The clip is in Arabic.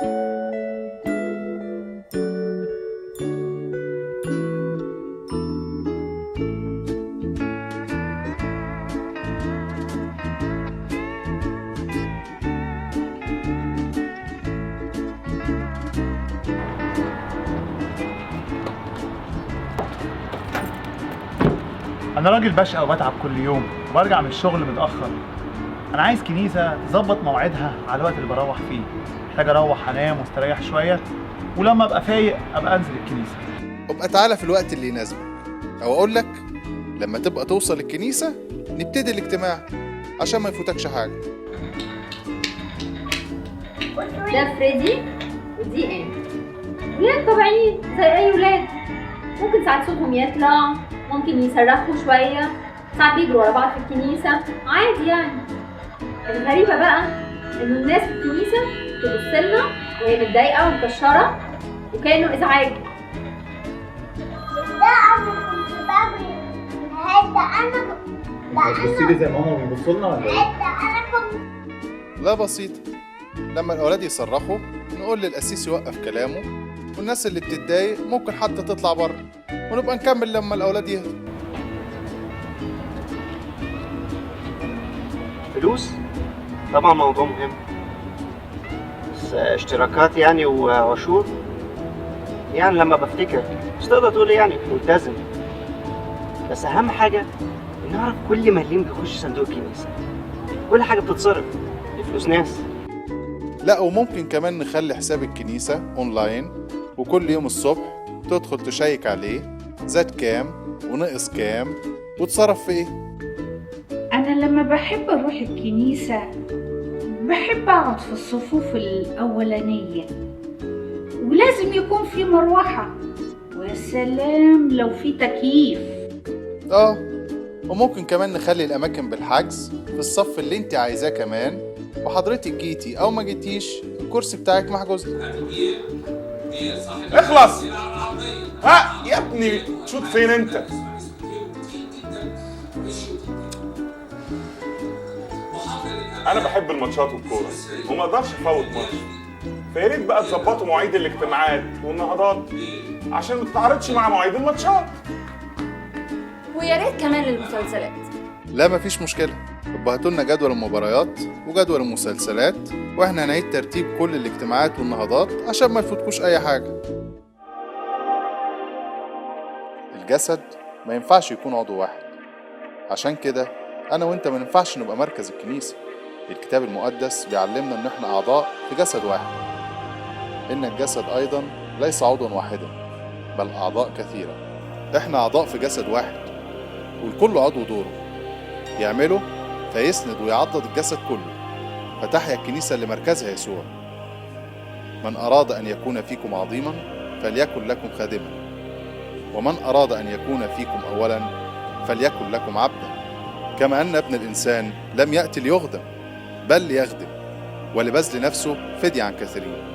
أنا راجل بشقى وبتعب كل يوم وبرجع من الشغل متأخر. أنا عايز كنيسة تظبط مواعيدها على الوقت اللي بروح فيه. محتاج أروح أنام واستريح شوية، ولما أبقى فايق أبقى أنزل الكنيسة. ابقى تعالى في الوقت اللي يناسبك، أو أقول لك لما تبقى توصل الكنيسة نبتدي الاجتماع عشان ما يفوتكش حاجة. ده فريدي ودي آن، ولاد طبيعيين زي أي ولاد. ممكن ساعات صوتهم يطلع، ممكن يصرخوا شوية، ساعات بيجروا ورا بعض في الكنيسة، عادي يعني. الغريبة بقى إنه الناس في الكنيسة تبصلنا وهي متضايقة ومكشرة وكأنه إزعاج. ده أنا كنت بجري هذا أنا بتبصي لي زي ماما بيبصوا ولا إيه؟ أنا كنت لا بسيطة، لما الأولاد يصرخوا نقول للقسيس يوقف كلامه، والناس اللي بتتضايق ممكن حتى تطلع بره ونبقى نكمل لما الأولاد يهدوا. فلوس طبعا موضوع مهم، بس اشتراكات يعني وعشور يعني لما بفتكر مش تقدر تقول يعني ملتزم. بس اهم حاجه نعرف كل مليم بيخش صندوق الكنيسه، كل حاجه بتتصرف دي فلوس ناس. لا، وممكن كمان نخلي حساب الكنيسة اونلاين، وكل يوم الصبح تدخل تشيك عليه زاد كام ونقص كام وتصرف في ايه. أنا لما بحب أروح الكنيسة بحب أقعد في الصفوف الأولانية، ولازم يكون في مروحة، ويا سلام لو في تكييف. وممكن كمان نخلي الأماكن بالحجز في الصف اللي انت عايزاه كمان، وحضرتك جيتي أو ما جيتيش الكرسي بتاعك محجوز. اخلص. ها يا ابني شوت فين انت؟ انا بحب الماتشات والكوره وما اقدرش افوت ماتش، فيا ريت بقى تظبطوا مواعيد الاجتماعات والنهضات عشان ما تتعارضش مع مواعيد الماتشات. ويا ريت كمان للمسلسلات. لا مفيش مشكلة، يبقى هاتوا لنا جدول المباريات وجدول المسلسلات، واحنا هنعيد ترتيب كل الاجتماعات والنهضات عشان ما يفوتكوش أي حاجة. الجسد ما ينفعش يكون عضو واحد، عشان كده أنا وإنت ما ينفعش نبقى مركز الكنيسة. الكتاب المقدس بيعلمنا إن إحنا أعضاء في جسد واحد، إن الجسد أيضا ليس عضوا واحدا بل أعضاء كثيرة. إحنا أعضاء في جسد واحد، والكل عضو دوره يعمله فيسند ويعضد الجسد كله، فتحيا الكنيسة اللي مركزها يسوع. من أراد أن يكون فيكم عظيما فليكن لكم خادما، ومن أراد أن يكون فيكم أولا فليكن لكم عبدا، كما أن ابن الإنسان لم يأتي ليخدم بل ليخدم ولبذل نفسه فدية عن كثيرين.